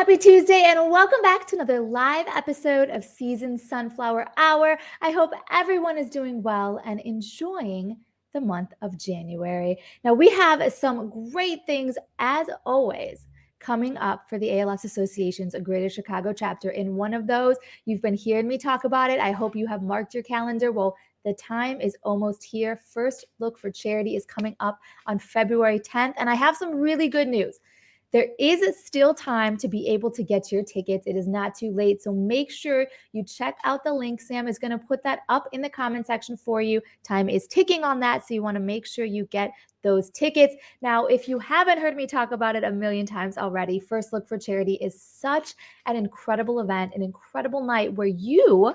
Happy Tuesday and welcome back to another live episode of Season Sunflower Hour. I hope everyone is doing well and enjoying the month of January. Now, we have some great things, as always, coming up for the ALS Association's Greater Chicago chapter. In one of those, you've been hearing me talk about it. I hope you have marked your calendar. Well, the time is almost here. First Look for Charity is coming up on February 10th, and I have some really good news. There is still time to be able to get your tickets. It is not too late. So make sure you check out the link. Sam is going to put that up in the comment section for you. Time is ticking on that. So you want to make sure you get those tickets. Now, if you haven't heard me talk about it a million times already, First Look for Charity is such an incredible event, an incredible night where you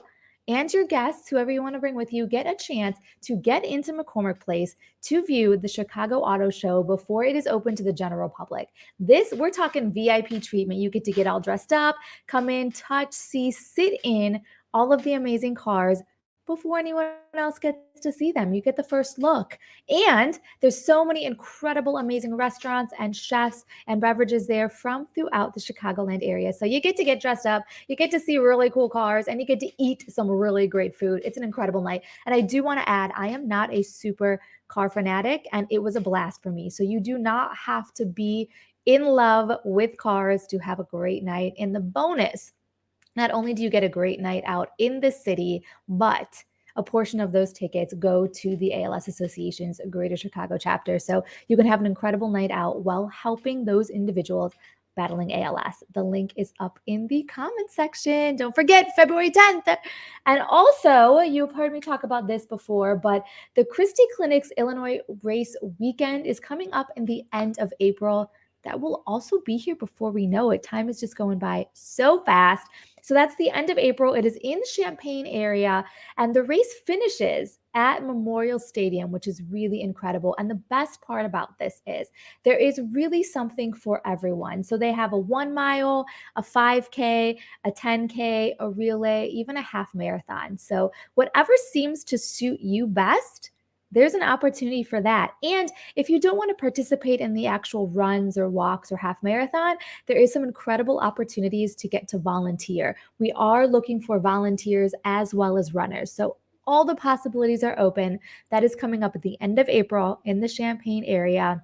and your guests, whoever you want to bring with you, get a chance to get into McCormick Place to view the Chicago Auto Show before it is open to the general public. We're talking VIP treatment. You get to get all dressed up, come in, touch, see, sit in all of the amazing cars before anyone else gets to see them. You get the first look. And there's so many incredible, amazing restaurants and chefs and beverages there from throughout the Chicagoland area. So you get to get dressed up, you get to see really cool cars, and you get to eat some really great food. It's an incredible night. And I do want to add, I am not a super car fanatic, and it was a blast for me. So you do not have to be in love with cars to have a great night. And the bonus, not only do you get a great night out in the city, but a portion of those tickets go to the ALS Association's Greater Chicago chapter. So you can have an incredible night out while helping those individuals battling ALS. The link is up in the comment section. Don't forget, February 10th. And also, you've heard me talk about this before, but the Christie Clinic's Illinois Race Weekend is coming up in the end of April. That will also be here before we know it. Time is just going by so fast. So that's the end of April. It is in the Champaign area, and the race finishes at Memorial Stadium, which is really incredible. And the best part about this is there is really something for everyone. So they have a 1 mile, a 5K, a 10K, a relay, even a half marathon. So whatever seems to suit you best, there's an opportunity for that. And if you don't want to participate in the actual runs or walks or half marathon, there is some incredible opportunities to get to volunteer. We are looking for volunteers as well as runners. So all the possibilities are open. That is coming up at the end of April in the Champaign area.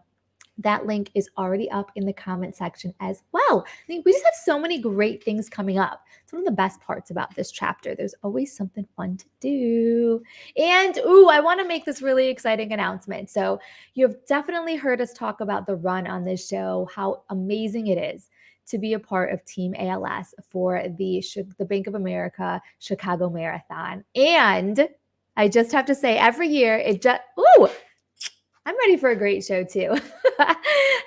That link is already up in the comment section as well. I mean, we just have so many great things coming up. It's one of the best parts about this chapter. There's always something fun to do. And, I want to make this really exciting announcement. So you've definitely heard us talk about the run on this show, how amazing it is to be a part of Team ALS for the Bank of America Chicago Marathon. And I just have to say, every year, I'm ready for a great show too.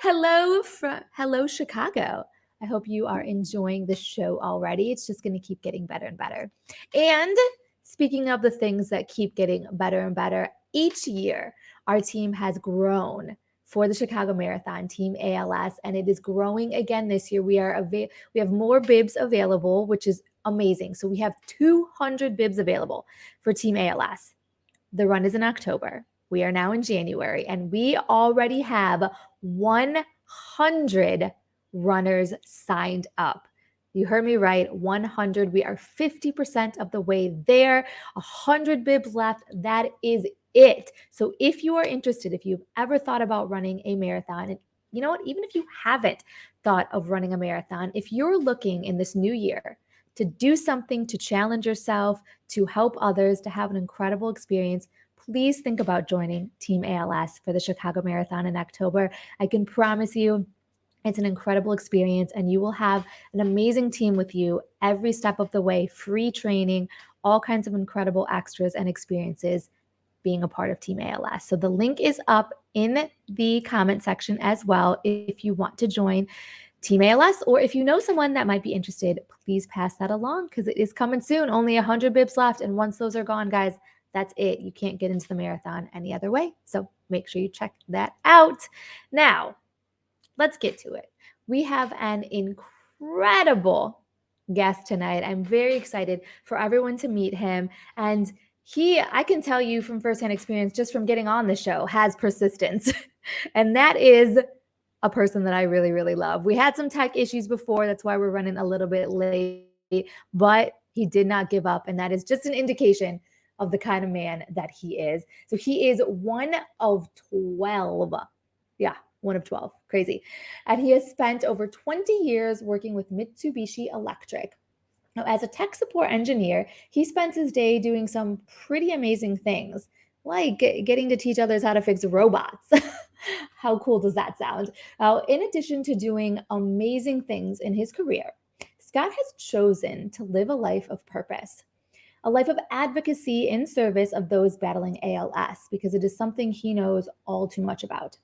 Hello, Chicago. I hope you are enjoying the show already. It's just going to keep getting better and better. And speaking of the things that keep getting better and better, each year our team has grown for the Chicago Marathon, Team ALS, and it is growing again this year. We have more bibs available, which is amazing. So we have 200 bibs available for Team ALS. The run is in October. We are now in January, and we already have 100 runners signed up. You heard me right, 100. We are 50% of the way there, 100 bibs left. That is it. So if you are interested, if you've ever thought about running a marathon, and you know what, even if you haven't thought of running a marathon, if you're looking in this new year to do something to challenge yourself, to help others, to have an incredible experience, please think about joining Team ALS for the Chicago Marathon in October. I can promise you it's an incredible experience, and you will have an amazing team with you every step of the way, free training, all kinds of incredible extras and experiences being a part of Team ALS. So the link is up in the comment section as well if you want to join Team ALS, or if you know someone that might be interested, please pass that along because it is coming soon. Only 100 bibs left, and once those are gone, guys, that's it. You can't get into the marathon any other way. So make sure you check that out. Now, let's get to it. We have an incredible guest tonight. I'm very excited for everyone to meet him. And I can tell you from firsthand experience, just from getting on the show, has persistence. And that is a person that I really, really love. We had some tech issues before. That's why we're running a little bit late, but he did not give up. And that is just an indication of the kind of man that he is. So he is one of 12. Yeah, one of 12. Crazy. And he has spent over 20 years working with Mitsubishi Electric. Now, as a tech support engineer, he spends his day doing some pretty amazing things, like getting to teach others how to fix robots. How cool does that sound? Now, in addition to doing amazing things in his career, Scott has chosen to live a life of purpose, a life of advocacy in service of those battling ALS, because it is something he knows all too much about.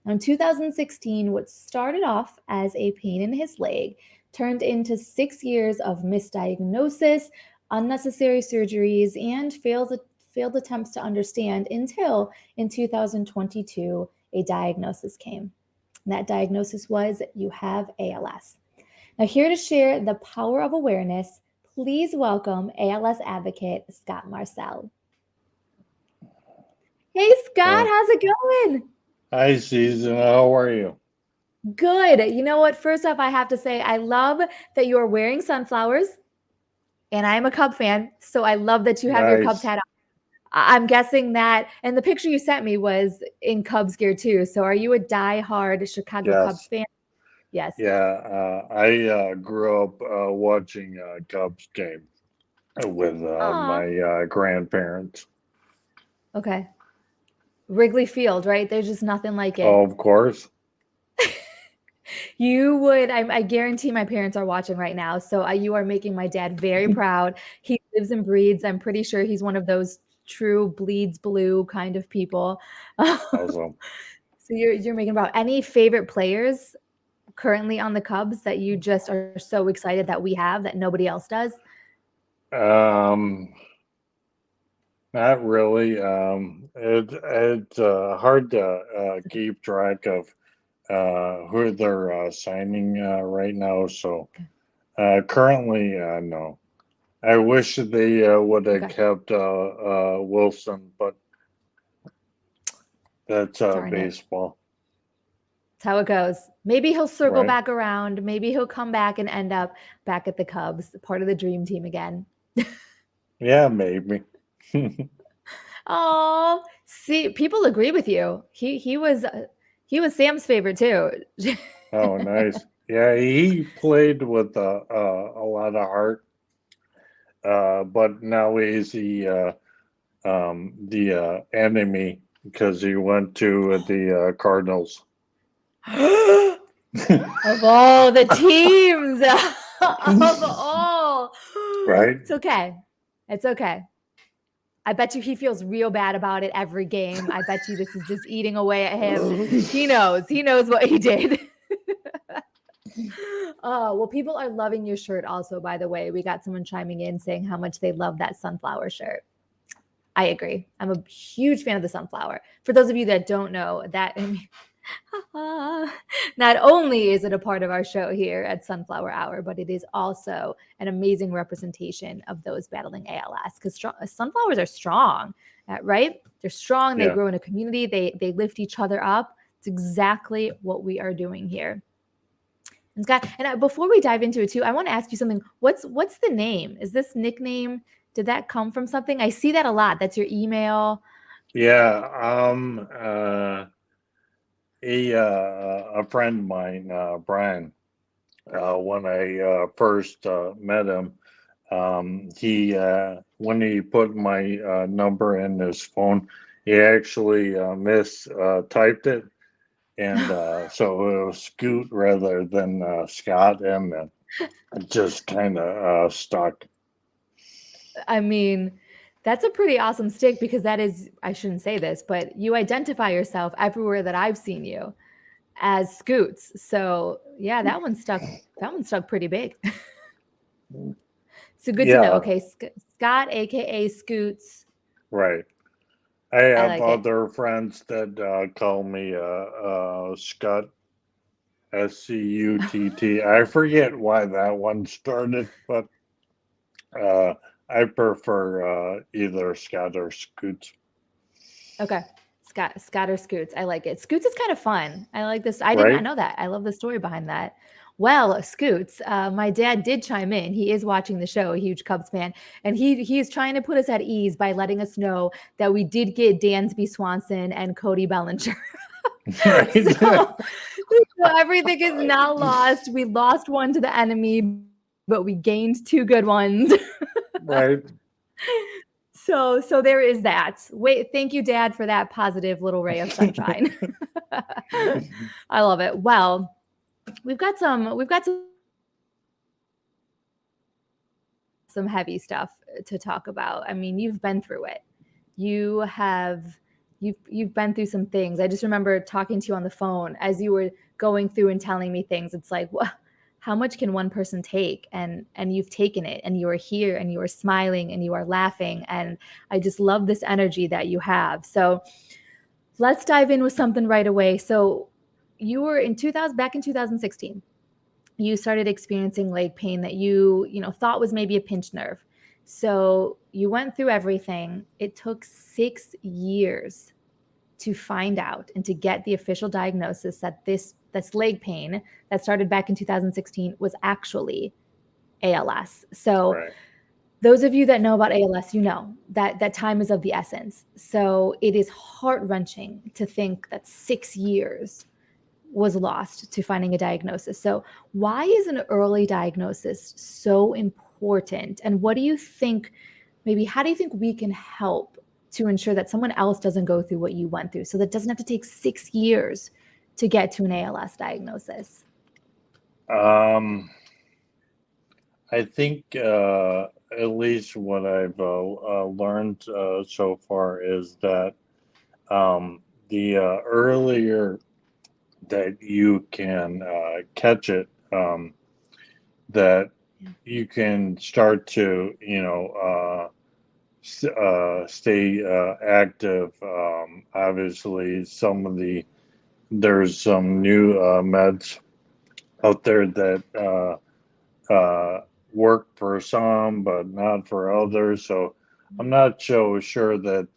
Now, in 2016, what started off as a pain in his leg turned into 6 years of misdiagnosis, unnecessary surgeries, and failed attempts to understand until in 2022, a diagnosis came. And that diagnosis was you have ALS. Now, here to share the power of awareness, please welcome ALS advocate Scott Marsell. Hey, Scott, Uh, how's it going? Hi, Susan. How are you? Good. You know what? First off, I have to say, I love that you are wearing sunflowers, and I am a Cub fan. So I love that you have your Cubs Nice. hat on. I'm guessing that, and the picture you sent me was in Cubs gear too. So are you a die-hard Chicago Cubs Yes. fan? Yes. I grew up watching Cubs game with Aw. my grandparents. Okay. Wrigley Field, right? There's just nothing like Oh, it. of course. You would, I guarantee my parents are watching right now. So you are making my dad very proud. He lives and breathes. I'm pretty sure he's one of those true bleeds blue kind of people. Awesome. So you're making about any favorite players currently on the Cubs that you just are so excited that we have that nobody else does? Um, Not really. It's hard to keep track of who they're signing right now. So currently, no. I wish they would have Okay. kept Wilson, but that's Darn it. baseball, That's how it goes. Maybe he'll circle right? back around. Maybe he'll come back and end up back at the Cubs, part of the dream team again. Yeah, maybe. Oh, see, people agree with you. He was Sam's favorite too. Oh, nice. Yeah, he played with a lot of heart, but now he's the enemy because he went to the Cardinals. Of all the teams, of all. Right? It's okay. It's okay. I bet you he feels real bad about it every game. I bet you this is just eating away at him. He knows. He knows what he did. Oh, well, people are loving your shirt also, by the way. We got someone chiming in saying how much they love that sunflower shirt. I agree. I'm a huge fan of the sunflower. For those of you that don't know, that I mean, not only is it a part of our show here at Sunflower Hour, but it is also an amazing representation of those battling ALS because sunflowers are strong, right? They're strong. They Yeah. grow in a community. They lift each other up. It's exactly what we are doing here. And Scott, and before we dive into it too, I want to ask you something. What's the name? Is this nickname? Did that come from something? I see that a lot. That's your email. Yeah. A friend of mine, Brian, when I first met him, he when he put my number in his phone, he actually mistyped it, and so it was Scoot rather than Scott, and it just kind of stuck. I mean, that's a pretty awesome stick because that is, I shouldn't say this, but you identify yourself everywhere that I've seen you as Scoots. So yeah, that one stuck pretty big. So good to know. Yeah, Okay, Scott, aka Scoots. right. I I have like it. other friends that call me Scott, Scutt. I forget why that one started, but I prefer either Scott or Scoot. Okay. Scott or Scoots. I like it. Scoots is kind of fun. I like this. I did not right? know that. I love the story behind that. Well, Scoots, my dad did chime in. He is watching the show, a huge Cubs fan, and he's trying to put us at ease by letting us know that we did get Dansby Swanson and Cody Bellinger. Right. So everything is now lost. We lost one to the enemy, but we gained two good ones. Right. So there is that. Wait, thank you, Dad, for that positive little ray of sunshine. I love it. Well, we've got some heavy stuff to talk about. I mean, you've been through it. You have you've been through some things. I just remember talking to you on the phone as you were going through and telling me things. It's like, well, how much can one person take? And you've taken it, and you are here, and you are smiling, and you are laughing, and I just love this energy that you have. So let's dive in with something right away. So you were in 2000 back in 2016. You started experiencing leg pain that you thought was maybe a pinched nerve. So you went through everything. It took 6 years to find out and to get the official diagnosis that this leg pain that started back in 2016 was actually ALS. So Right. those of you that know about ALS, you know that time is of the essence. So it is heart-wrenching to think that 6 years was lost to finding a diagnosis. So why is an early diagnosis so important? And what do you think, maybe how do you think we can help to ensure that someone else doesn't go through what you went through so that doesn't have to take 6 years to get to an ALS diagnosis? Um, I think at least what I've learned so far is that the earlier that you can catch it, that Yeah. you can start to, stay active. Obviously, there's some new meds out there that work for some, but not for others. So I'm not so sure that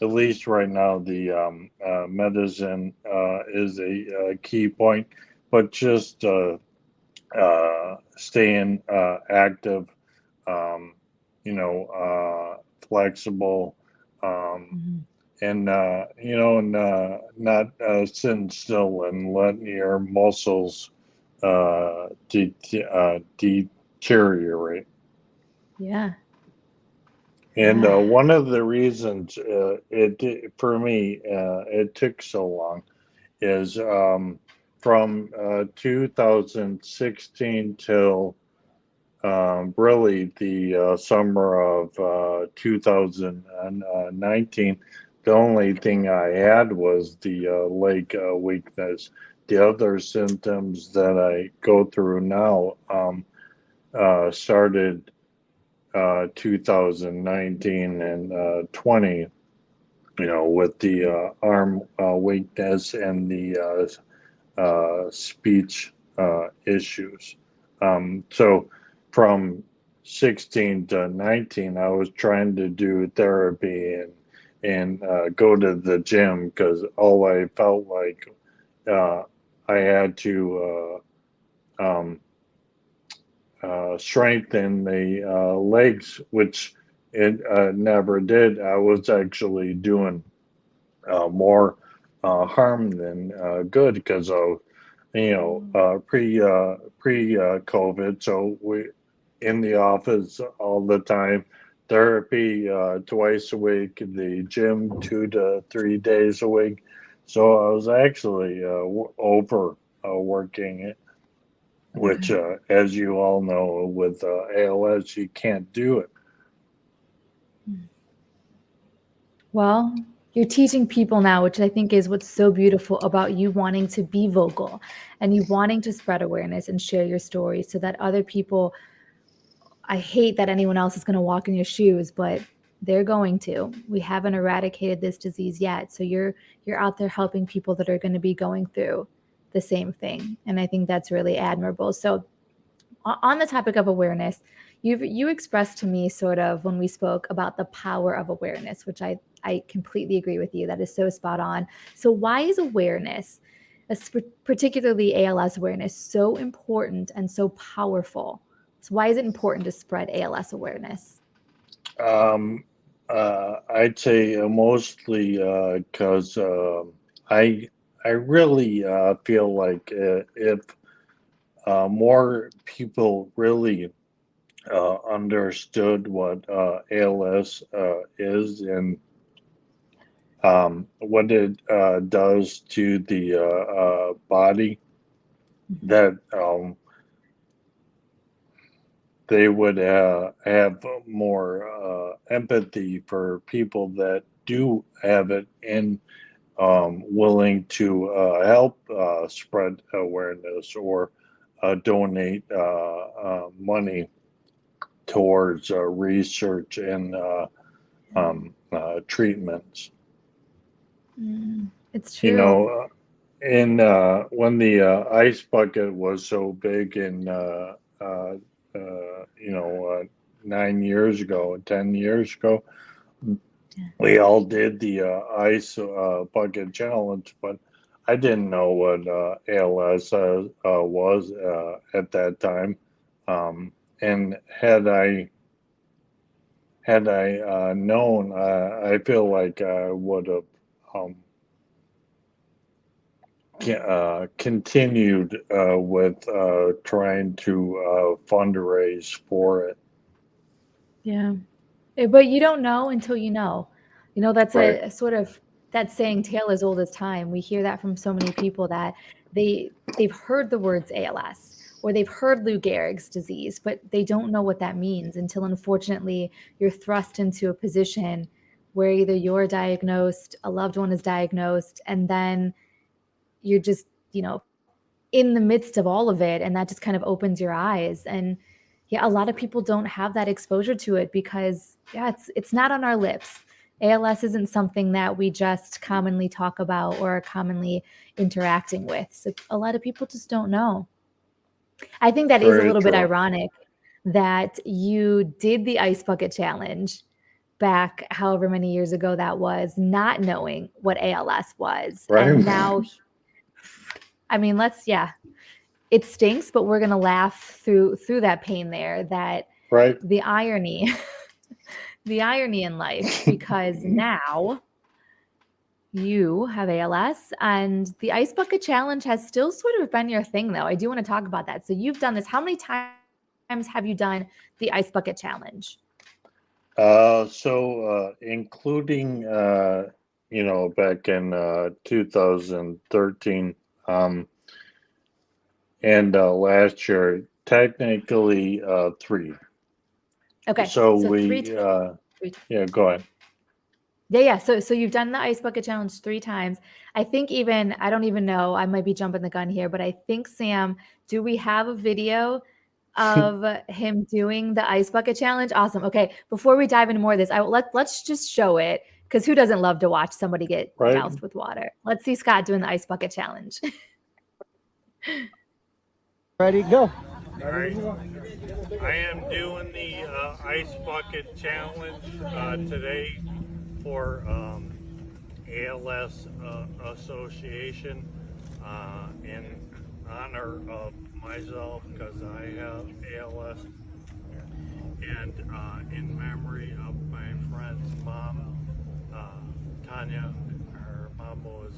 at least right now, the medicine is a key point, but just staying active, um, flexible, um, Mhm. and not sitting still and letting your muscles deteriorate. Yeah. And Yeah. one of the reasons for me it took so long is from 2016 till really the summer of 2019. The only thing I had was the leg weakness. The other symptoms that I go through now started 2019 and 20, with the arm weakness and the speech issues. So from 16 to 19, I was trying to do therapy and go to the gym because all I felt like uh, I had to um, strengthen the legs, which it never did. I was actually doing more harm than good because of pre COVID. So we in the office all the time, therapy twice a week, the gym 2 to 3 days a week. So I was actually over working it, which, Okay. as you all know, with ALS, you can't do it. Well, you're teaching people now, which I think is what's so beautiful about you wanting to be vocal and you wanting to spread awareness and share your story so that other people, I hate that anyone else is going to walk in your shoes, but they're going to. We haven't eradicated this disease yet. So you're out there helping people that are going to be going through the same thing. And I think that's really admirable. So on the topic of awareness, you expressed to me sort of when we spoke about the power of awareness, which I completely agree with you. That is so spot on. So why is awareness, particularly ALS awareness, so important and so powerful? So why is it important to spread ALS awareness? Um, I'd say mostly because I I really feel like if more people really understood what ALS is and what it does to the body, Mhm. that they would have more empathy for people that do have it and willing to help spread awareness or donate money towards research and treatments. It's You true. know, in when the ice bucket was so big in you know 9 years ago, 10 years ago, Yeah. we all did the ice bucket challenge, but I didn't know what ALS was at that time. And had I known, I feel like I would have um, continued with trying to fundraise for it. Yeah. But you don't know until you know. That's Right, a sort of that saying, tale as old as time. We hear that from so many people that they've heard the words ALS or they've heard Lou Gehrig's disease, but they don't know what that means until unfortunately you're thrust into a position where either you're diagnosed, a loved one is diagnosed, and then you're just, in the midst of all of it, and that just kind of opens your eyes. And yeah, a lot of people don't have that exposure to it because yeah, it's not on our lips. ALS isn't something that we just commonly talk about or are commonly interacting with, so a lot of people just don't know. I think that is a very little bit true. ironic that you did the ice bucket challenge back however many years ago that was, not knowing what ALS was, and Right, now I mean, let's yeah, it stinks, but we're gonna laugh through that pain there. That right. the irony, the irony in life, because now you have ALS, and the ice bucket challenge has still sort of been your thing, though. I do want to talk about that. So you've done this. How many times have you done the ice bucket challenge? Including, back in 2013 um, and last year, technically three. Okay, So so three yeah, go ahead. Yeah, yeah. So you've done the ice bucket challenge 3 times. I think even I don't even know. I might be jumping the gun here, but I think Sam, do we have a video of him doing the ice bucket challenge? Awesome. Okay, before we dive into more of this, let's just show it because who doesn't love to watch somebody get Right. doused with water? Let's see Scott doing the ice bucket challenge. Ready, go. All right. I am doing the ice bucket challenge today for ALS Association in honor of myself because I have ALS and in memory of my friend's mom, Tanya. Her mom was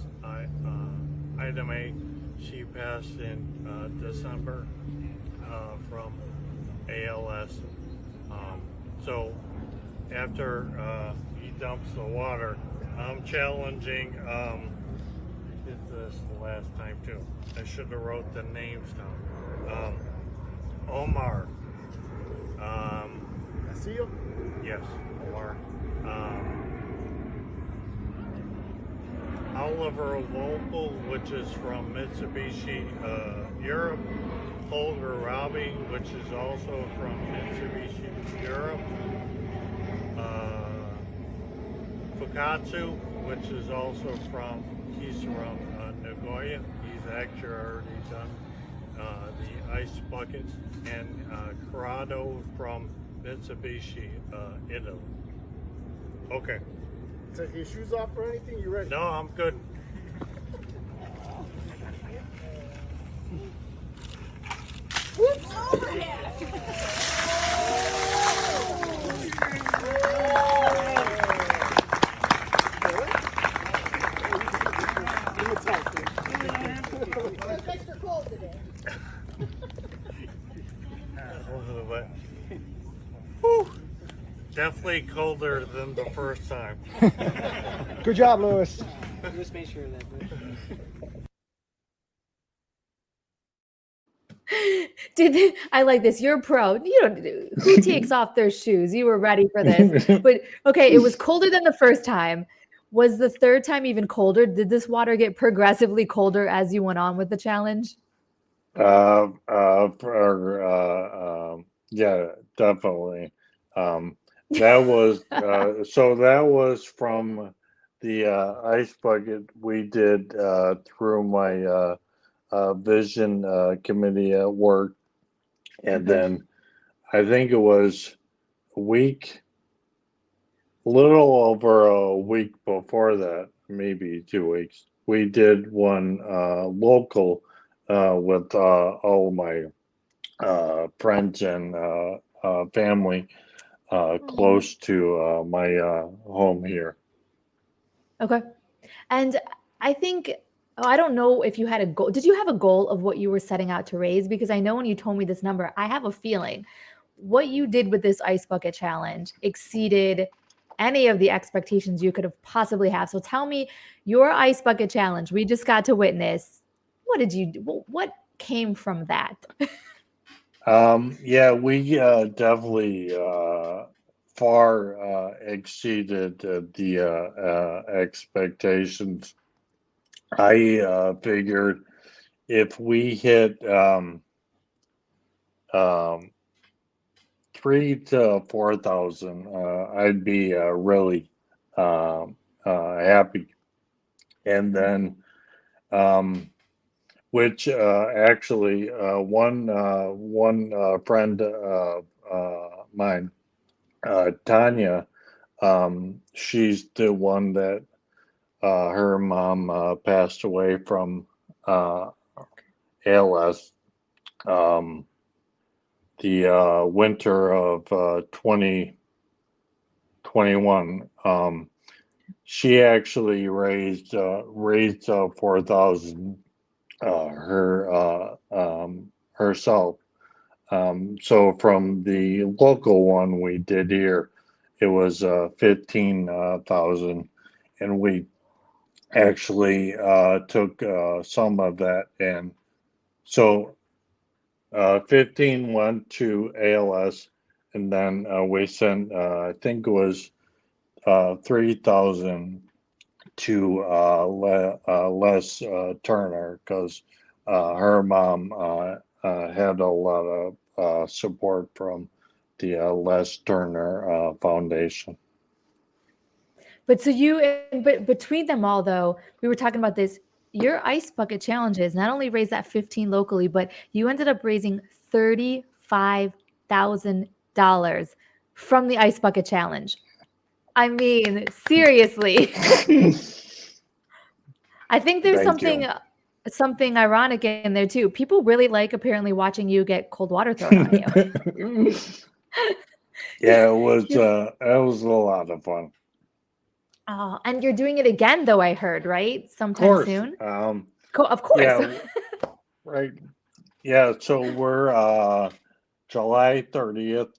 Ida Mae. She passed in December from ALS. Um, so after he dumps the water, I'm challenging. I did this the last time too. I should have wrote the names down. Omar. I see you. Yes, Omar. Um, Oliver Vogel, which is from Mitsubishi Europe. Holger Robbie, which is also from Mitsubishi Europe. Uh, Fukatsu, which is also he's from Nagoya. He's actually already done the ice bucket. And Corrado from Mitsubishi, Italy. Okay. Take your shoes off or anything? You ready? No, I'm good. It's extra cold today. But, whew, definitely colder than the first time. Good job, Lewis. Just make sure that. I like this? You're a pro. You don't. Who takes off their shoes? You were ready for this. But okay, it was colder than the first time. Was the third time even colder? Did this water get progressively colder as you went on with the challenge? Yeah, definitely. That was so that was from the ice bucket we did through my vision committee at work, and Okay. then I think it was a week, a little over a week before that, maybe 2 weeks. We did one local with all my friends and family Aw. close to my home here. Okay. And I think, oh, I don't know if you had a goal. Did you have a goal of what you were setting out to raise? Because I know when you told me this number, I have a feeling what you did with this ice bucket challenge exceeded any of the expectations you could have possibly have. So tell me your ice bucket challenge we just got to witness. What did you do? What came from that? Yeah, we definitely far exceeded the expectations. I figured if we hit um, 3 to 4,000, I'd be really happy. And then, um, which actually, one friend mine, Tanya, she's the one that her mom passed away from ALS. Um, the winter of 2021. She actually raised 4,000 her herself. So from the local one we did here, it was 15,000, and we actually took some of that, and so 15 went to ALS, and then we sent I think it was 3,000 to Les Turner because her mom had a lot of support from the Les Turner Foundation. But so but between them all, though, we were talking about this. Your ice bucket challenges not only raised that 15 locally, but you ended up raising $35,000 from the ice bucket challenge. I mean, seriously. I think there's Thank you. something ironic in there too. People really like apparently watching you get cold water thrown on you. Yeah, it was You're a lot of fun. oh, and you're doing it again, though, I heard, right? Of Sometime course. soon? Of course. Yeah, right. Yeah, so we're July 30th.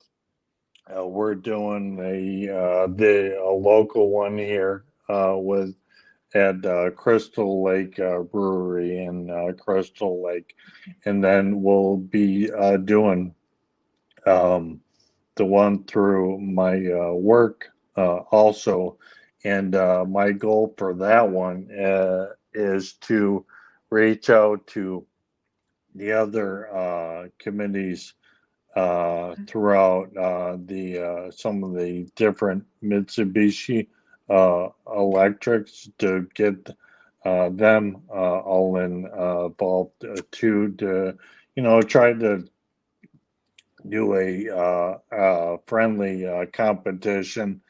We're doing a local one here with at Crystal Lake Brewery in Crystal Lake, and then we'll be doing um, the one through my work also. And my goal for that one is to reach out to the other committees throughout the some of the different Mitsubishi electrics to get them all involved too, to try to do a friendly competition,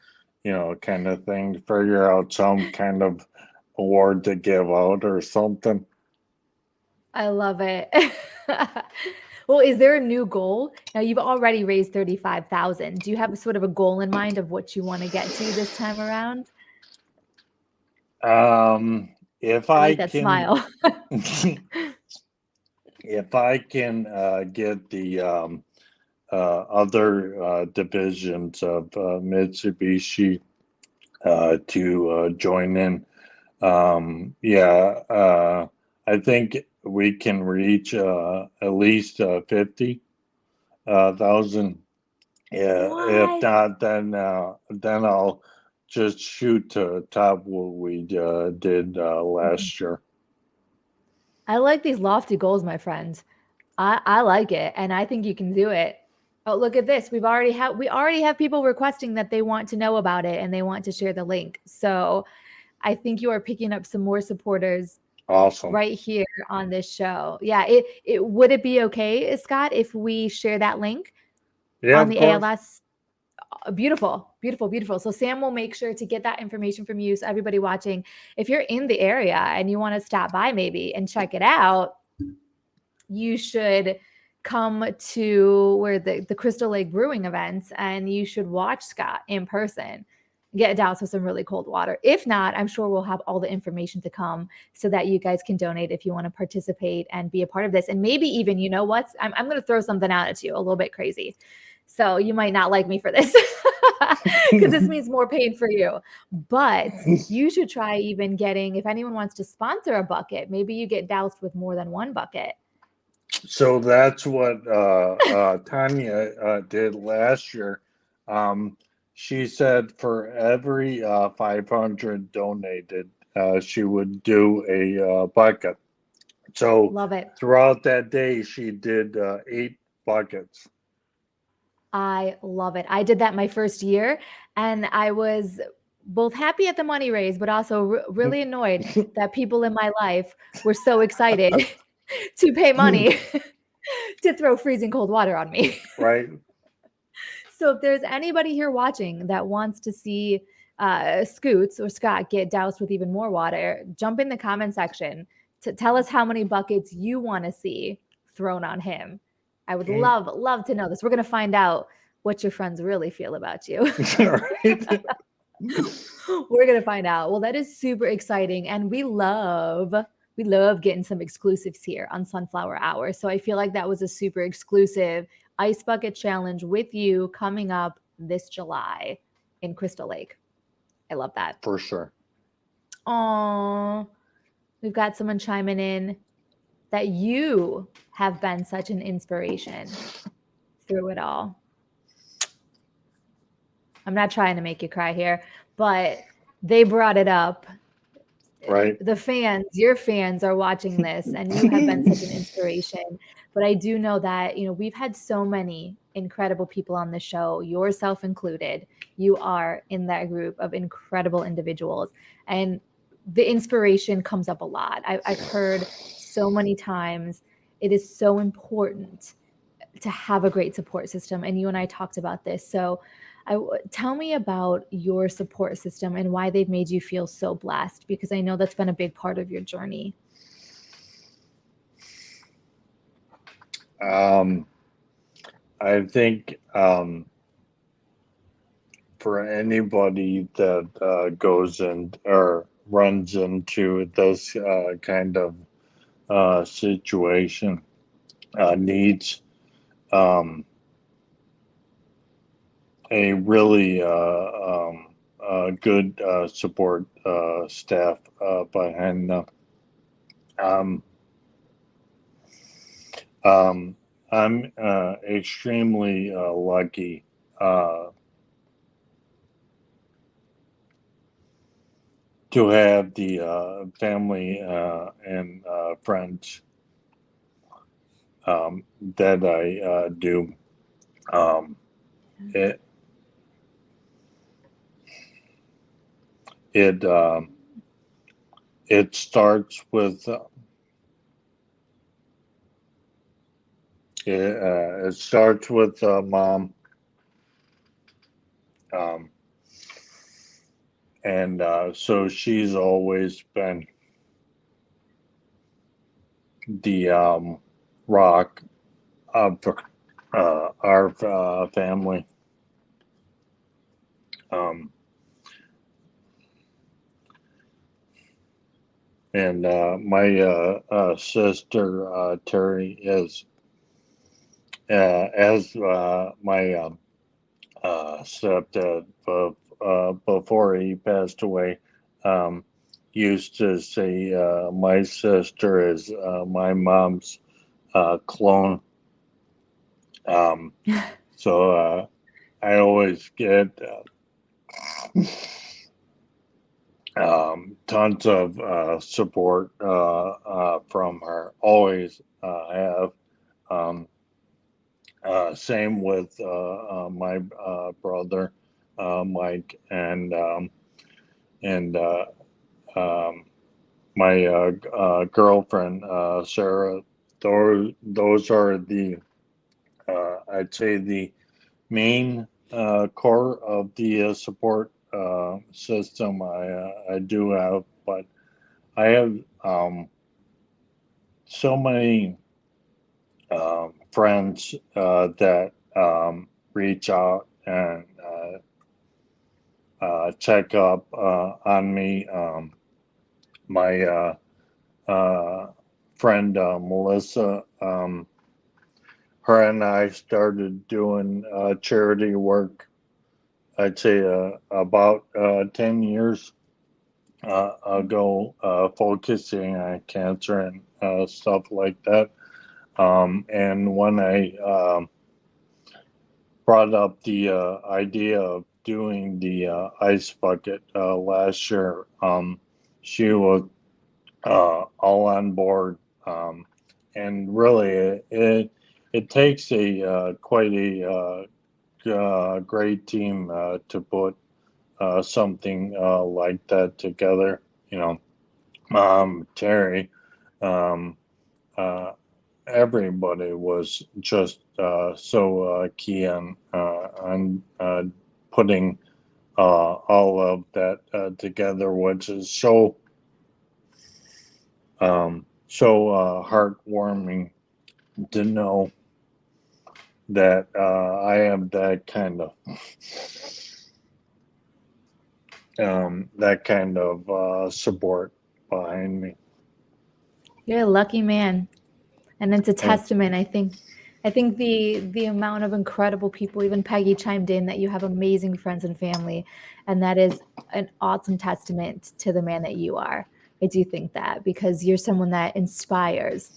kind of thing, figure out some kind of award to give out or something. I love it. Well, is there a new goal? Now you've already raised 35,000. Do you have a sort of a goal in mind of what you want to get to this time around? If I I like that can, smile. if I can get the other divisions of Mitsubishi to join in, yeah, I think we can reach at least 50,000. Yeah, if What? not, then I'll just shoot to top what we did last year. I like these lofty goals, my friend. I like it, and I think you can do it. Oh, look at this. We already have people requesting that they want to know about it and they want to share the link. So I think you are picking up some more supporters Awesome. right here on this show. Yeah, it would it be okay, Scott, if we share that link Yeah, on of the course. ALS? Beautiful, beautiful, beautiful. So Sam will make sure to get that information from you. So everybody watching, if you're in the area and you want to stop by maybe and check it out, you should come to where the Crystal Lake Brewing events and you should watch Scott in person. Get doused with some really cold water. If not, I'm sure we'll have all the information to come so that you guys can donate if you want to participate and be a part of this. And maybe even, you know what? I'm going to throw something out at you a little bit crazy. So you might not like me for this because this means more pain for you. But you should try even getting, if anyone wants to sponsor a bucket, maybe you get doused with more than one bucket. So that's what Tanya did last year. She said for every 500 donated, she would do a bucket. So Love it. throughout that day, she did 8 buckets. I love it. I did that my first year and I was both happy at the money raise, but also really annoyed that people in my life were so excited to pay money to throw freezing cold water on me. Right? So if there's anybody here watching that wants to see Scoots or Scott get doused with even more water, jump in the comment section to tell us how many buckets you want to see thrown on him. I would love to know this. We're going to find out what your friends really feel about you. Right? We're going to find out. Well, that is super exciting and we love getting some exclusives here on Sunflower Hour. So I feel like that was a super exclusive ice bucket challenge with you coming up this July in Crystal Lake. I love that. For sure. Oh, we've got someone chiming in that you have been such an inspiration through it all. I'm not trying to make you cry here, but they brought it up. Right? The fans, your fans are watching this and you have been such an inspiration. But I do know that, we've had so many incredible people on the show, yourself included. You are in that group of incredible individuals. And the inspiration comes up a lot. I've heard so many times it is so important to have a great support system. And you and I talked about this. So tell me about your support system and why they've made you feel so blessed, because I know that's been a big part of your journey. I think for anybody that goes in or runs into this kind of situation, needs um, a really good support staff behind them. Um, I'm extremely lucky to have the family and friends that I do. Um, it it it starts with It starts with mom, um, and so she's always been the rock of our family. Um, and my sister Terry is, as my stepdad, before he passed away, um, used to say my sister is my mom's clone. Um, so I always get tons of support from her. Always have. Um, Same with my brother Mike and um, my girlfriend Sarah. Those are the I'd say the main core of the support system I do have, but I have so many friends that reach out and check up on me. My uh, friend Melissa, her and I started doing charity work, I'd say about 10 years ago, focusing on cancer and stuff like that. And when I brought up the idea of doing the ice bucket last year, she was all on board. And really, it takes a quite a great team to put something like that together. You know, Terry, um, uh, everybody was just so key on putting all of that together, which is so heartwarming to know that I have that kind of support behind me. You're a lucky man. And it's a Thank testament, I think the amount of incredible people, even Peggy chimed in that you have amazing friends and family, and that is an awesome testament to the man that you are. I do think that because you're someone that inspires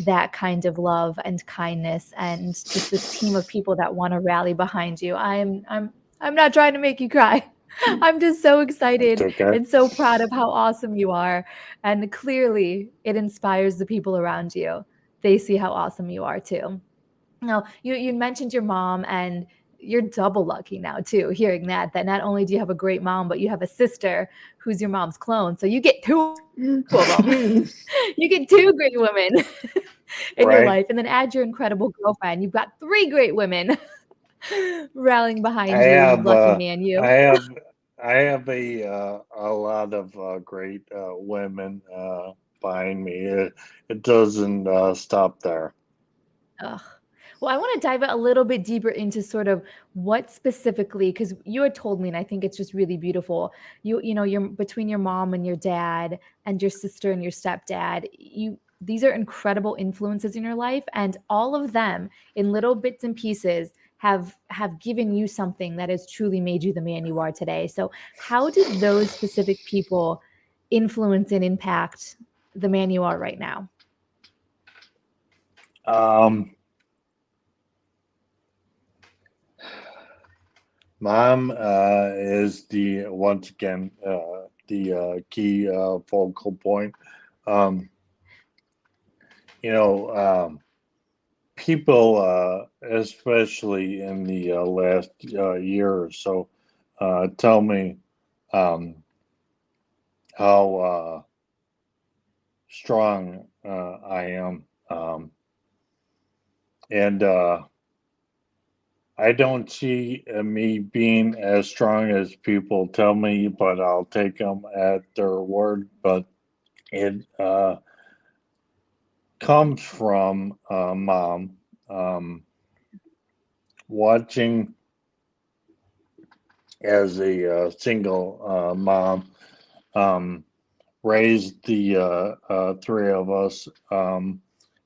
that kind of love and kindness and just this team of people that want to rally behind you. I'm not trying to make you cry. I'm just so It's excited okay. and so proud of how awesome you are. And clearly it inspires the people around you. They see how awesome you are too. Now, you mentioned your mom, and you're double lucky now too, hearing that not only do you have a great mom, but you have a sister who's your mom's clone. So you get two of them. You get two great women in your Right? life, and then add your incredible girlfriend. You've got three great women rallying I behind you. have Lucky man, I you. have I have a lot of great women behind me. It doesn't stop there. Ugh. Well, I want to dive a little bit deeper into sort of what specifically, because you had told me, and I think it's just really beautiful. You're between your mom and your dad, and your sister and your stepdad. These are incredible influences in your life, and all of them, in little bits and pieces, have given you something that has truly made you the man you are today. So, how did those specific people influence and impact the man you are right now? Um, Mom is the once again the key focal point. Um, you know, people, especially in the last year or so, tell me um, how strong I am. And I don't see me being as strong as people tell me, but I'll take them at their word. But it comes from mom watching as a single mom raised the three of us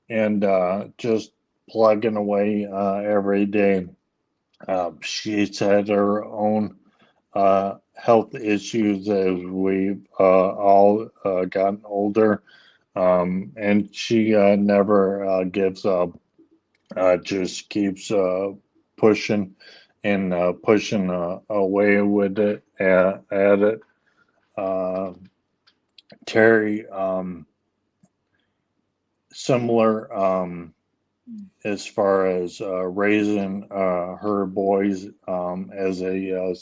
and just plugging away every day. She's had her own health issues as we've all gotten older, and she never gives up. Just keeps pushing and pushing away with it at it. Uh, Terry, similar as far as raising her boys as a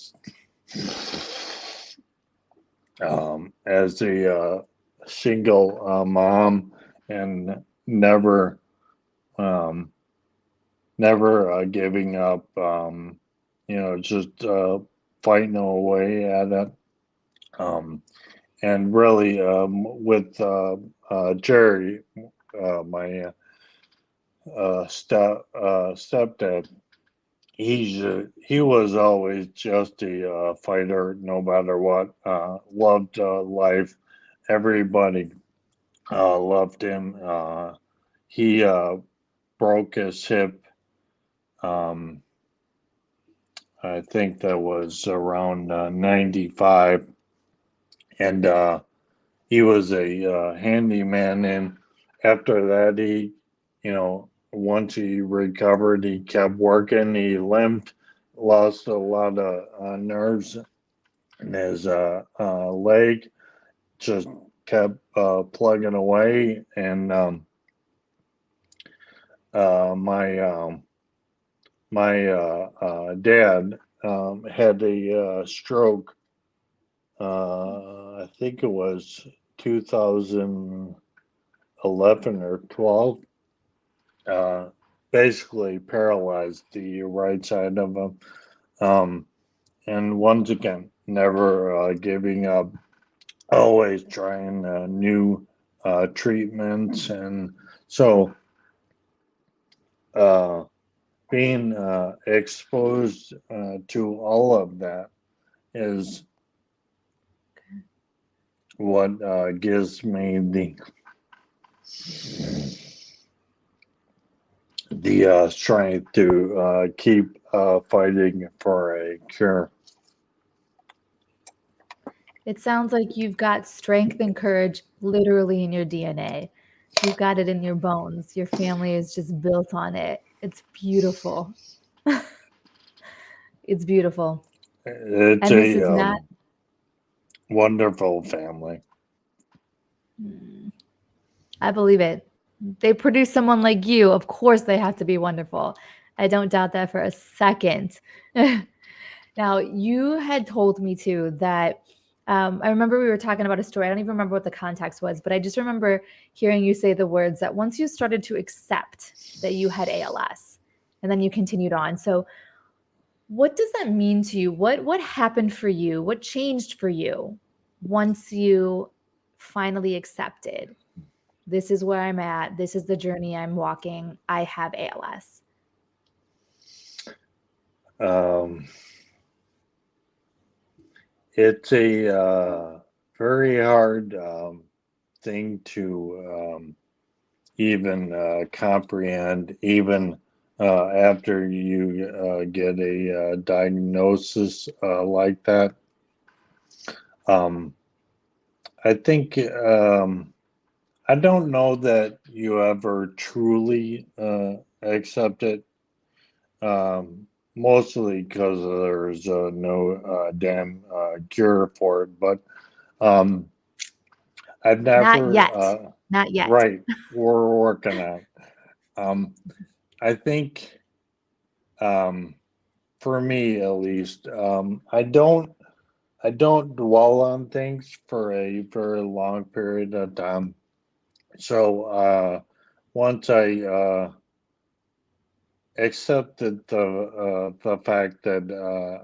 single mom, and um, never giving up. Just fighting away at it. Um, and really, with Jerry, my stepdad, he was always just a fighter, no matter what. Loved life. Everybody loved him. He broke his hip. Um, I think that was around 95, and he was a handyman. And after that, once he recovered, he kept working. He limped, lost a lot of nerves in his leg, just kept plugging away. And my dad had a stroke. I think it was 2011 or 12. Uh, Basically paralyzed the right side of him. Um, and once again, never giving up, always trying new treatments. And so uh, being exposed to all of that is what gives me the strength to keep fighting for a cure. It sounds like you've got strength and courage literally in your DNA. You've got it in your bones. Your family is just built on it. It's beautiful. It's beautiful. It's And this a is not, wonderful family. mm, I believe it. They produce someone like you. Of course, they have to be wonderful. I don't doubt that for a second. Now, you had told me too that I remember we were talking about a story. I don't even remember what the context was, but I just remember hearing you say the words that once you started to accept that you had ALS, and then you continued on. So, what does that mean to you? What happened for you? What changed for you once you finally accepted this is where I'm at. This is the journey I'm walking. I have ALS. Um, it's a very hard thing to even comprehend, even after you get a diagnosis like that. Um, I think I don't know that you ever truly accept it, mostly because there's no damn cure for it. But um, I've Not never, yet. Not yet. right, we're working on it. Um, I think, um, for me at least, I don't dwell on things for a very long period of time. So once I accepted the fact that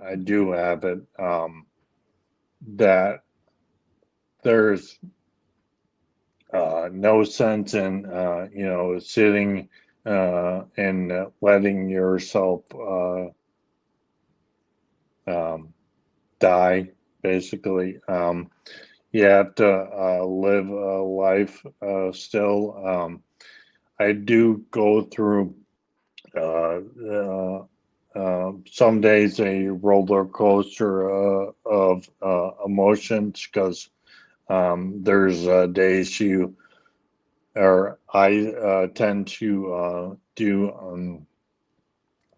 I do have it. That there's no sense in sitting and letting yourself um, die. Basically, you have to live a life still. I do go through uh, uh, some days a roller coaster of emotions because there's days you or I tend to do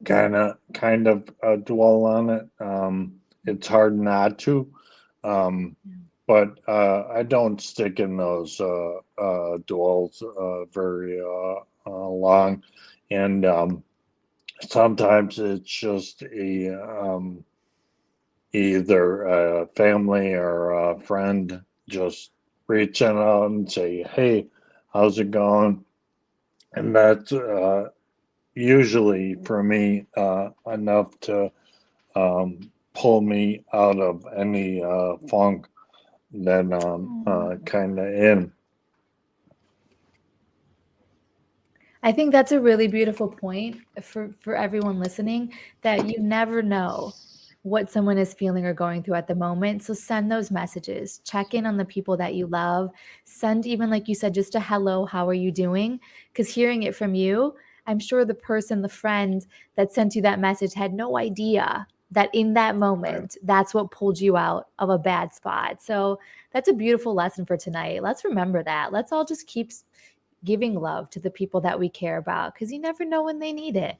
kind of dwell on it. It's hard not to, um, but I don't stick in those dwells very long, and sometimes it's just either a family or a friend just reaching out and say, "Hey, how's it going?" And that's usually for me enough to pull me out of any funk that I'm kind of in. I think that's a really beautiful point for everyone listening, that you never know what someone is feeling or going through at the moment. So send those messages, check in on the people that you love, send even, like you said, just a hello, how are you doing? Because hearing it from you, I'm sure the person, the friend that sent you that message had no idea that in that Right. moment, that's what pulled you out of a bad spot. So that's a beautiful lesson for tonight. Let's remember that. Let's all just keep giving love to the people that we care about, because you never know when they need it.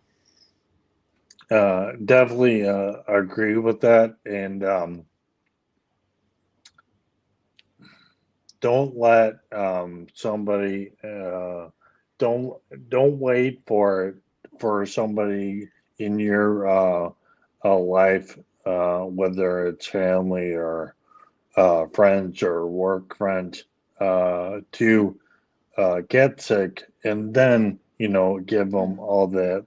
Definitely agree with that, and don't let somebody don't don't wait for somebody in your life, whether it's family or friends or work friends, to get sick and then give Yeah. them all that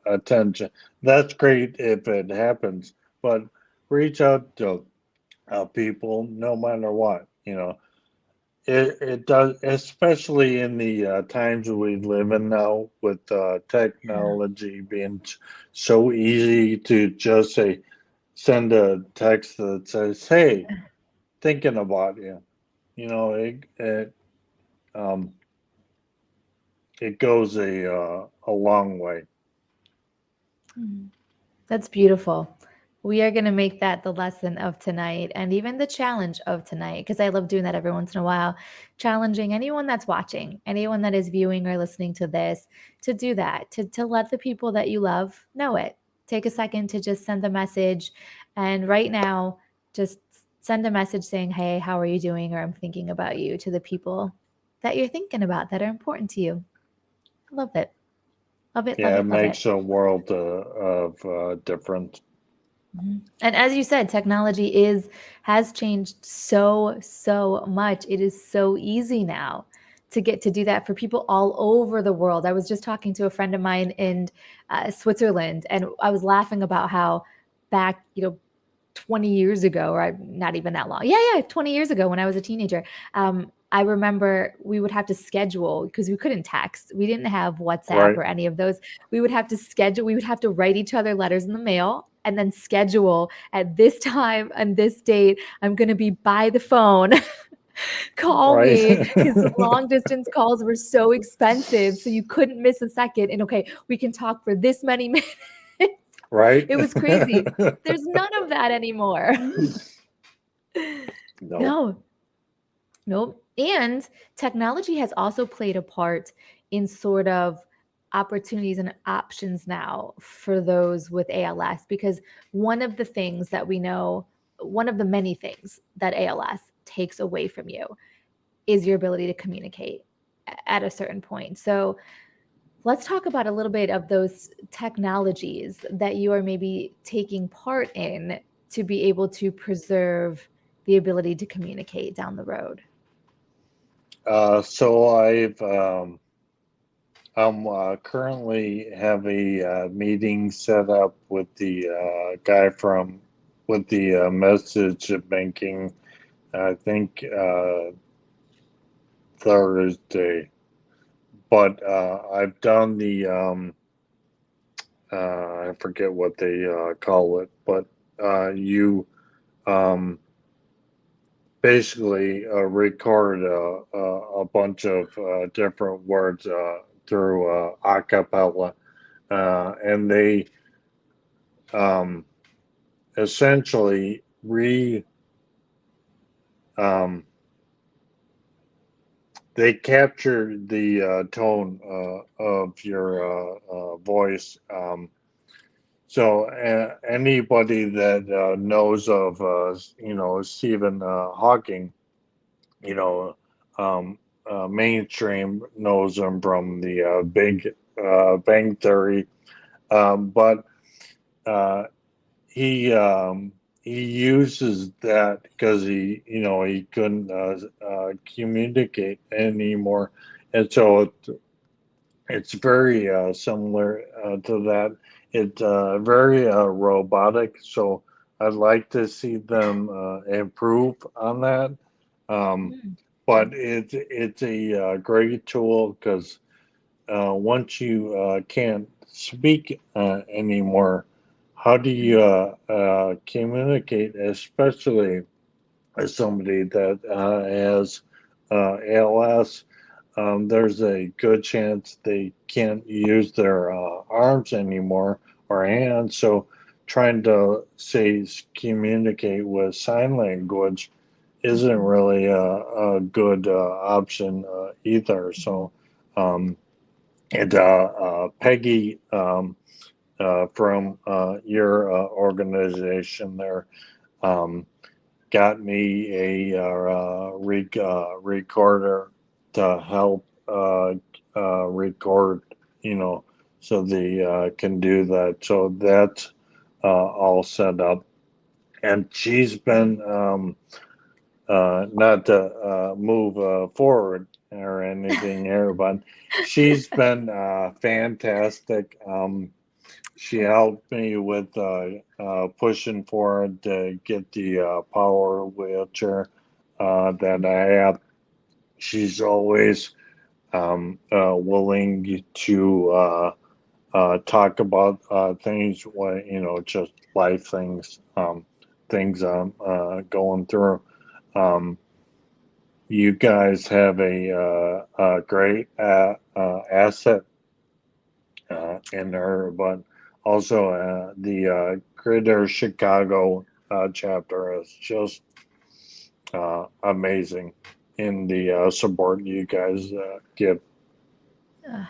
attention. That's great if it happens, but reach out to people no matter what. It does, especially in the times we live in now with Yeah. technology being so easy to just say, send a text that says, "Hey, thinking about you." Um, it goes a long way. Mm. That's beautiful. We are going to make that the lesson of tonight and even the challenge of tonight, because I love doing that every once in a while. Challenging anyone that's watching, anyone that is viewing or listening to this, to do that, to let the people that you love know it. Take a second to just send a message. And right now, just send a message saying, "Hey, how are you doing?" Or "I'm thinking about you," to the people that you're thinking about that are important to you. I love it. Love it, love Yeah, it it, love it. makes a world of difference. Mhm. And as you said, technology is has changed so much. It is so easy now to get to do that for people all over the world. I was just talking to a friend of mine in Switzerland, and I was laughing about how back, 20 years ago, or not even that long. Yeah, 20 years ago when I was a teenager. I remember we would have to schedule because we couldn't text. We didn't have WhatsApp Right, or any of those. We would have to schedule, we would have to write each other letters in the mail and then schedule at this time and this date. I'm going to be by the phone. Call right, me, because long distance calls were so expensive. So you couldn't miss a second. And okay, we can talk for this many minutes. right. It was crazy. There's none of that anymore. No. No, nope. And technology has also played a part in sort of opportunities and options now for those with ALS, because one of the things that we know, one of the many things that ALS takes away from you is your ability to communicate at a certain point. So let's talk about a little bit of those technologies that you are maybe taking part in to be able to preserve the ability to communicate down the road. So I've I'm currently have a meeting set up with the guy from with the message banking. I think Thursday, but I've done the I forget what they call it, but you um, basically record a bunch of different words through a cappella, and they um, essentially um, they capture the tone of your voice. So anybody that knows of, Stephen Hawking, you know, um, mainstream knows him from the Big Bang Theory, but uh, he he uses that because he couldn't communicate anymore, and so it's very similar to that. It's very robotic, so I'd like to see them improve on that. Um, Mm, but it's a great tool because once you can't speak anymore, how do you mm, communicate, especially as somebody that has ALS? There's a good chance they can't use their arms anymore or hands. So trying to say communicate with sign language isn't mhm, really a good option either. mhm. So um, and Peggy from your organization there um, got me a recorder to help record, you know, so they can do that. So that's all set up. And she's been, not to move forward or anything here, but she's been fantastic. She helped me with pushing forward to get the power wheelchair that I have. She's always willing to talk about things, just life things, things I'm going through. Um, you guys have a great asset in her, but also the Greater Chicago chapter is just amazing in the support you guys give. Ugh,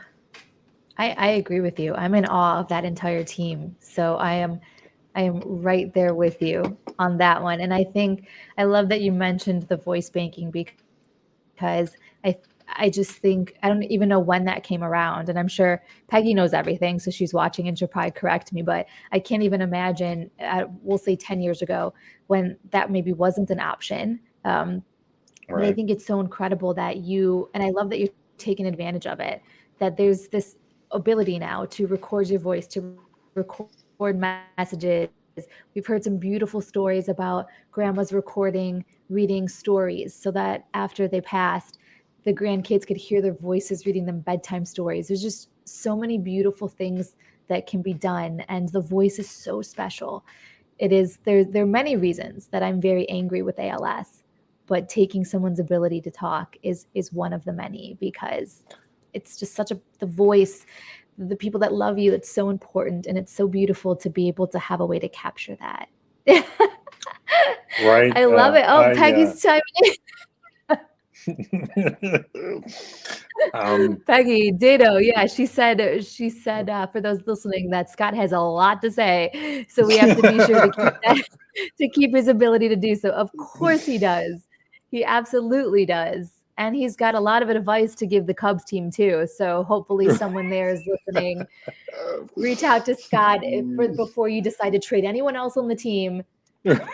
I agree with you. I'm in awe of that entire team. So I am right there with you on that one. And I think I love that you mentioned the voice banking because I just think I don't even know when that came around. And I'm sure Peggy knows everything, so she's watching and she'll probably correct me. But I can't even imagine, we'll say 10 years ago, when that maybe wasn't an option. But I Right. think it's so incredible that and I love that you're taking advantage of it, that there's this ability now to record your voice, to record messages. We've heard some beautiful stories about grandmas reading stories so that after they passed, the grandkids could hear their voices reading them bedtime stories. There's just so many beautiful things that can be done, and the voice is so special. There are many reasons that I'm very angry with ALS, but taking someone's ability to talk is one of the many, because it's just such a the voice, the people that love you, it's so important, and it's so beautiful to be able to have a way to capture that. Right. I love it. Oh, I Peggy's chiming in. um, Peggy, ditto. Yeah, she said for those listening that Scott has a lot to say, so we have to be sure to keep that to keep his ability to do so. Of course he does. He absolutely does. And he's got a lot of advice to give the Cubs team too. So hopefully someone there is listening. Reach out to Scott before you decide to trade anyone else on the team.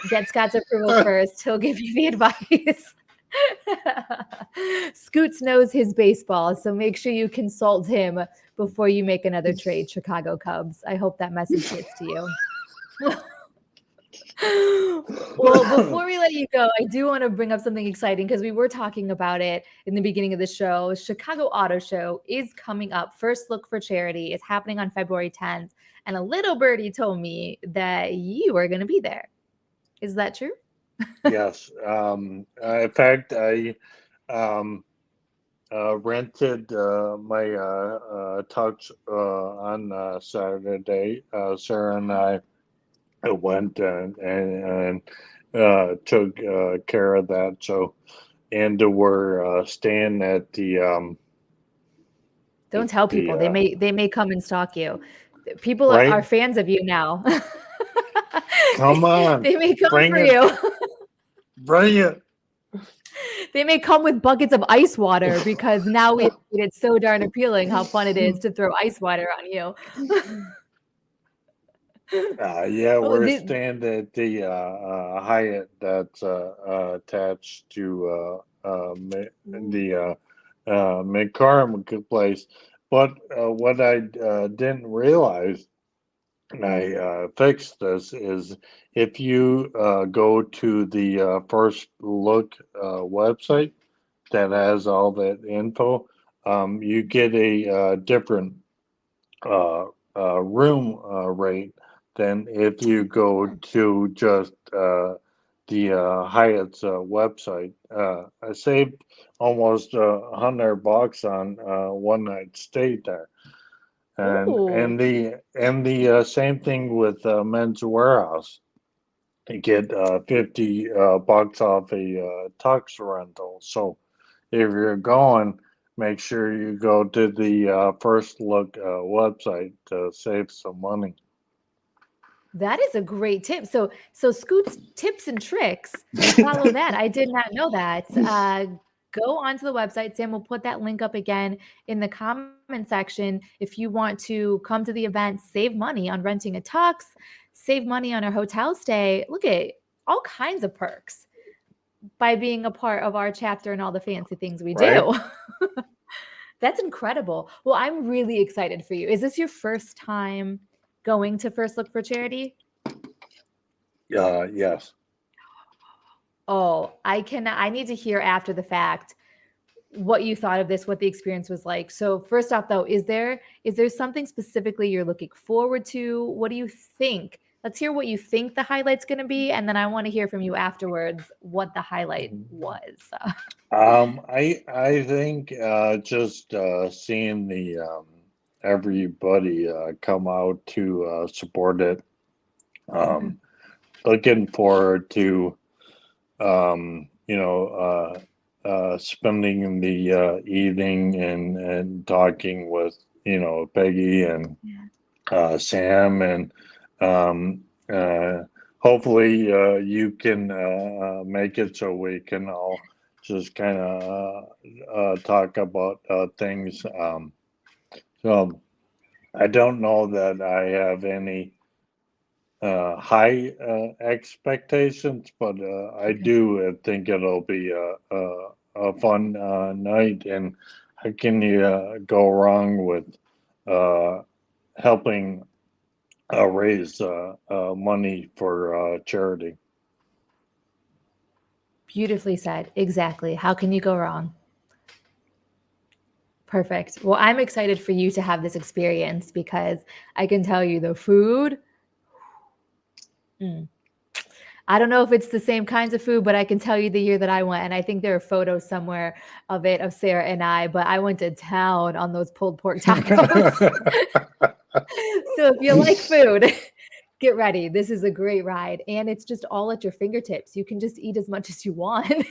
Get Scott's approval first. He'll give you the advice. Scoots knows his baseball, so make sure you consult him before you make another trade, Chicago Cubs. I hope that message gets to you. Well, before we let you go, I do want to bring up something exciting because we were talking about it in the beginning of the show. Chicago Auto Show is coming up. First Look for Charity is happening on February 10th. And a little birdie told me that you are going to be there. Is that true? Yes. In fact, I rented my tux on Saturday. Sarah and I went and took care of that. So, and we're staying at the Don't tell people. They may come and stalk you. People are right. fans of you now. Come on, They may come bring for it, you. bring it. They may come with buckets of ice water because now we made it so darn appealing how fun it is to throw ice water on you. Yeah, Oh, we're staying at the Hyatt that's attached to the McCormick place. But what I didn't realize, and I fixed this, is if you go to the First Look website that has all that info, you get a different room rate than if you go to just the Hyatt's website. I saved almost $100 on one night stay there, and ooh, the same thing with Men's Warehouse. You get $50 off a tux rental. So if you're going, make sure you go to the First Look website to save some money. that is a great tip. So Scoot's tips and tricks, follow that. I did not know that. Go onto the website. Sam will put that link up again in the comment section. If you want to come to the event, save money on renting a tux, save money on a hotel stay. Look at all kinds of perks by being a part of our chapter and all the fancy things we Right? do. That's incredible. Well, I'm really excited for you. Is this your first time going to First Look for Charity? Yes. Oh, I need to hear after the fact what you thought of this, what the experience was like. So first off though, is there something specifically you're looking forward to? What do you think? Let's hear what you think the highlight's going to be, and then I want to hear from you afterwards what the highlight was. I think just seeing the everybody come out to support it. Looking forward to spending the evening and talking with Peggy and Sam, and hopefully you can make it so we can all just kind of talk about things. So I don't know that I have any high expectations, but I do think it'll be a fun night. And how can you go wrong with helping raise money for charity? Beautifully said. Exactly. How can you go wrong? Perfect. Well, I'm excited for you to have this experience because I can tell you the food. I don't know if it's the same kinds of food, but I can tell you the year that I went, and I think there are photos somewhere of it, of Sarah and I, but I went to town on those pulled pork tacos. So if you like food, get ready. This is a great ride, and it's just all at your fingertips. You can just eat as much as you want.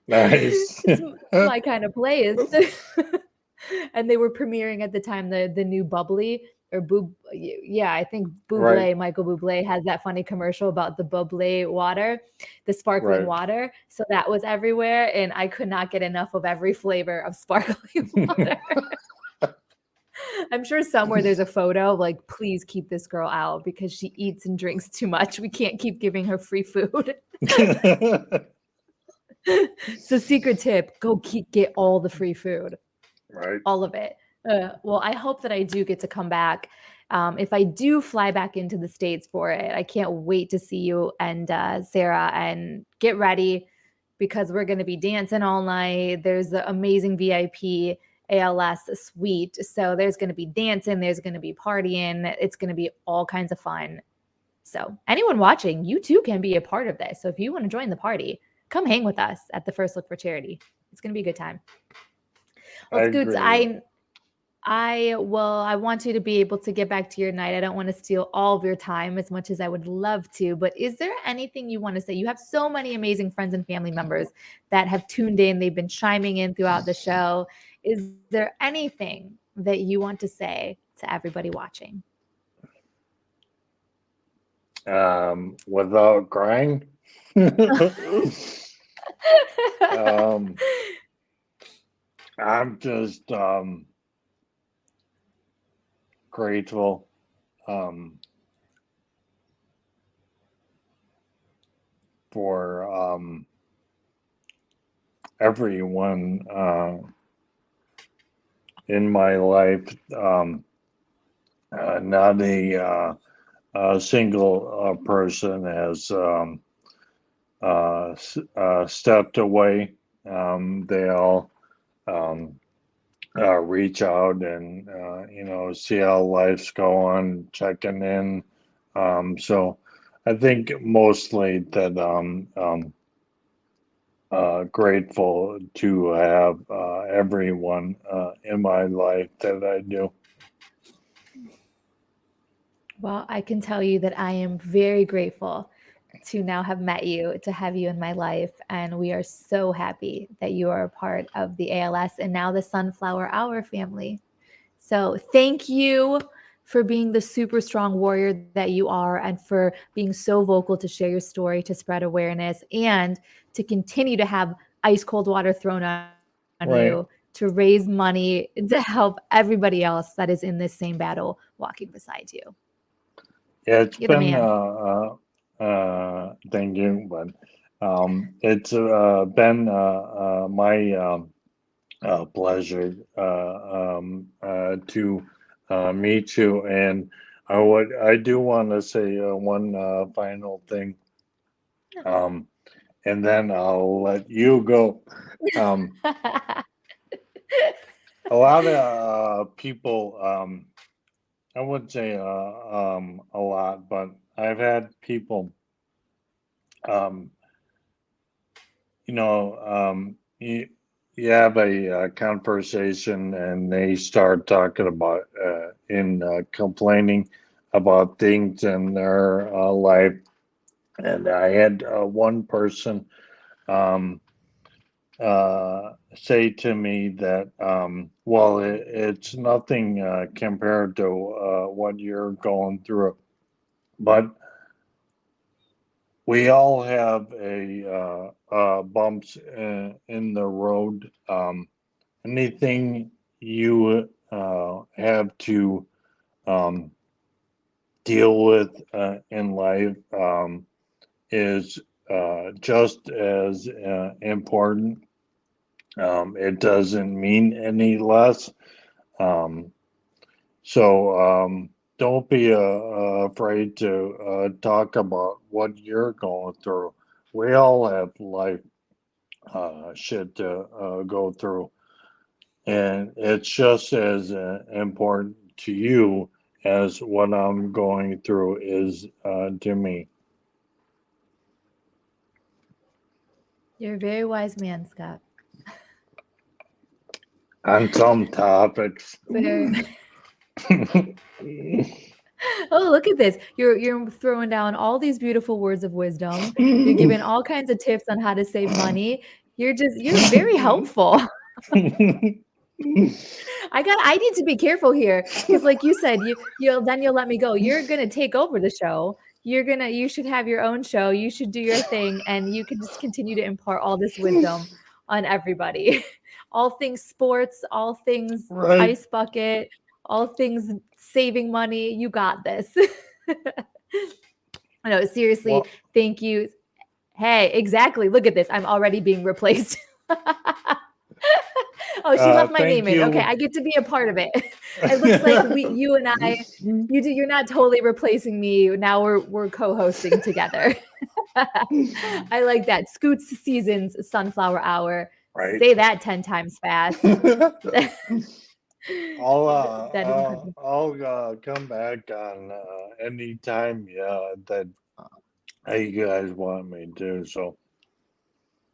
Nice. It's my kind of place. And they were premiering at the time the new bubbly or I think Right, Michael Bublé has that funny commercial about the bubbly water, the sparkling right. water. So that was everywhere, and I could not get enough of every flavor of sparkling water. I'm sure somewhere there's a photo like, please keep this girl out because she eats and drinks too much. We can't keep giving her free food. So secret tip, go get all the free food, Right. all of it. Well, I hope that I do get to come back. If I do fly back into the States for it, I can't wait to see you and Sarah, and get ready because we're going to be dancing all night. There's the amazing VIP ALS suite. So there's going to be dancing, there's going to be partying. It's going to be all kinds of fun. So anyone watching, you too can be a part of this. So if you want to join the party, come hang with us at the First Look for Charity. It's going to be a good time. I Well, Scoots, agree. I want you to be able to get back to your night. I don't want to steal all of your time as much as I would love to, but is there anything you want to say? You have so many amazing friends and family members that have tuned in. They've been chiming in throughout the show. Is there anything that you want to say to everybody watching? Without crying. um, I'm just grateful for everyone in my life. Not a single person has stepped away. They all um, reach out and see how life's going, checking in. So I think mostly that grateful to have everyone in my life that I do. Well, I can tell you that I am very grateful to now have met you, to have you in my life. And we are so happy that you are a part of the ALS and now the Sunflower Hour family. So thank you for being the super strong warrior that you are, and for being so vocal to share your story, to spread awareness, and to continue to have ice cold water thrown on you to Right. raise money to help everybody else that is in this same battle walking beside you. Yeah, You're it's the been man. thank you, but it's been my pleasure to meet you, and I do want to say one final thing, um, and then I'll let you go. Um, a lot of people, I wouldn't say a lot, but I've had people, um, you, you have a, conversation and they start talking about in complaining about things in their life. And I had one person um, say to me that, well, it's nothing compared to what you're going through, but we all have a bumps in the road. Anything you have to um, deal with in life is just as important. It doesn't mean any less. Um, so don't be afraid to talk about what you're going through. We all have life shit to go through, and it's just as important to you as what I'm going through is to me. You're a very wise man, Scott. On some topics. Very. Oh, look at this. You're throwing down all these beautiful words of wisdom. You're giving all kinds of tips on how to save money. You're very helpful. I need to be careful here because like you said, you'll let me go. You're gonna take over the show. You should have your own show. You should do your thing, and you can just continue to impart all this wisdom on everybody. All things sports, all things Right. ice bucket, all things saving money. You got this. No, seriously, Well, thank you. Hey, exactly. Look at this. I'm already being replaced. Oh, she left my Thank name in. Okay, you. I get to be a part of it. It looks like you and I, you're not totally replacing me. Now we're co-hosting together. I like that. Scoots Seasons Sunflower Hour. Right. Say that 10 times fast. That is incredible. I'll come back on any time, that you guys want me to. So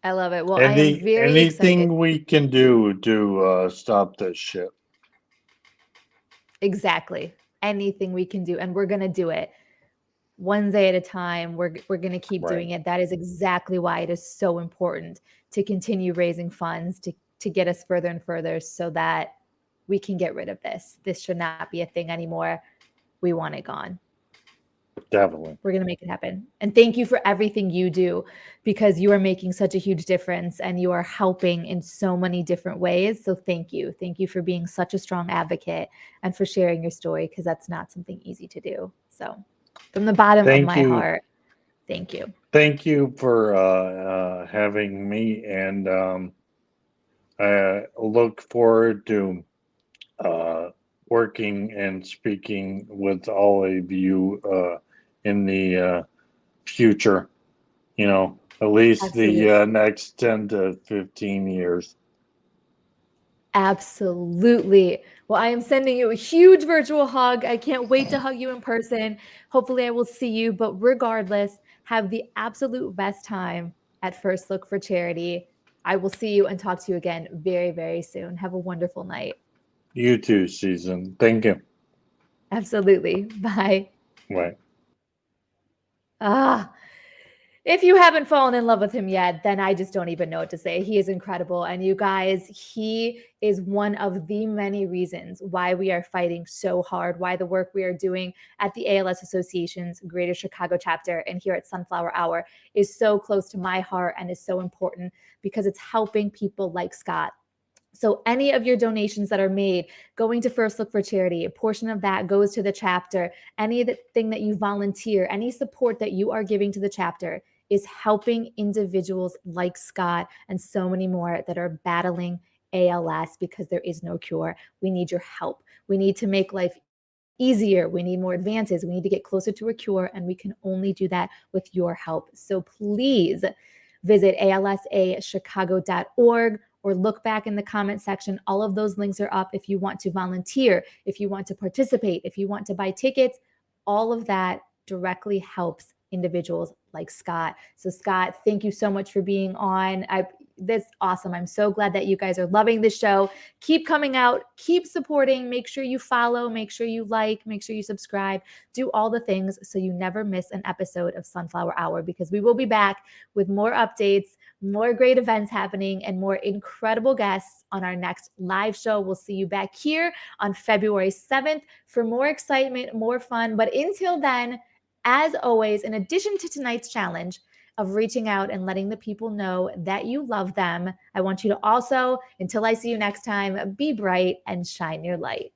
I love it. Well, I am very excited. anything we can do to stop this shit. Exactly. Anything we can do, and we're gonna do it one day at a time. We're gonna keep Right. doing it. That is exactly why it is so important to continue raising funds to get us further and further, so that we can get rid of this. This should not be a thing anymore. We want it gone. Definitely. We're going to make it happen. And thank you for everything you do, because you are making such a huge difference and you are helping in so many different ways. So thank you. Thank you for being such a strong advocate and for sharing your story, because that's not something easy to do. So from the bottom of Thank my you. heart, thank you. Thank you for having me, and I look forward to uh, working and speaking with all of you in the future. At least the Absolutely. next 10 to 15 years. Absolutely. Well, I am sending you a huge virtual hug. I can't wait to hug you in person. Hopefully, I will see you. But regardless, have the absolute best time at First Look for Charity. I will see you and talk to you again very, very soon. Have a wonderful night. You too, Susan. Thank you. Absolutely. Bye. Bye. Ah. If you haven't fallen in love with him yet, then I just don't even know what to say. He is incredible. And you guys, he is one of the many reasons why we are fighting so hard, why the work we are doing at the ALS Association's Greater Chicago chapter and here at Sunflower Hour is so close to my heart and is so important, because it's helping people like Scott. So any of your donations that are made going to First Look for Charity, a portion of that goes to the chapter. Anything that you volunteer, any support that you are giving to the chapter is helping individuals like Scott and so many more that are battling ALS, because there is no cure. We need your help. We need to make life easier. We need more advances. We need to get closer to a cure, and we can only do that with your help. So please visit alsachicago.org or look back in the comment section. All of those links are up if you want to volunteer, if you want to participate, if you want to buy tickets. All of that directly helps individuals like Scott. So Scott, thank you so much for being on. That's awesome. I'm so glad that you guys are loving the show. Keep coming out, keep supporting. Make sure you follow, make sure you like, make sure you subscribe, do all the things so you never miss an episode of Sunflower Hour, because we will be back with more updates, more great events happening, and more incredible guests on our next live show. We'll see you back here on February 7th for more excitement, more fun. But until then, as always, in addition to tonight's challenge of reaching out and letting the people know that you love them, I want you to also, until I see you next time, be bright and shine your light.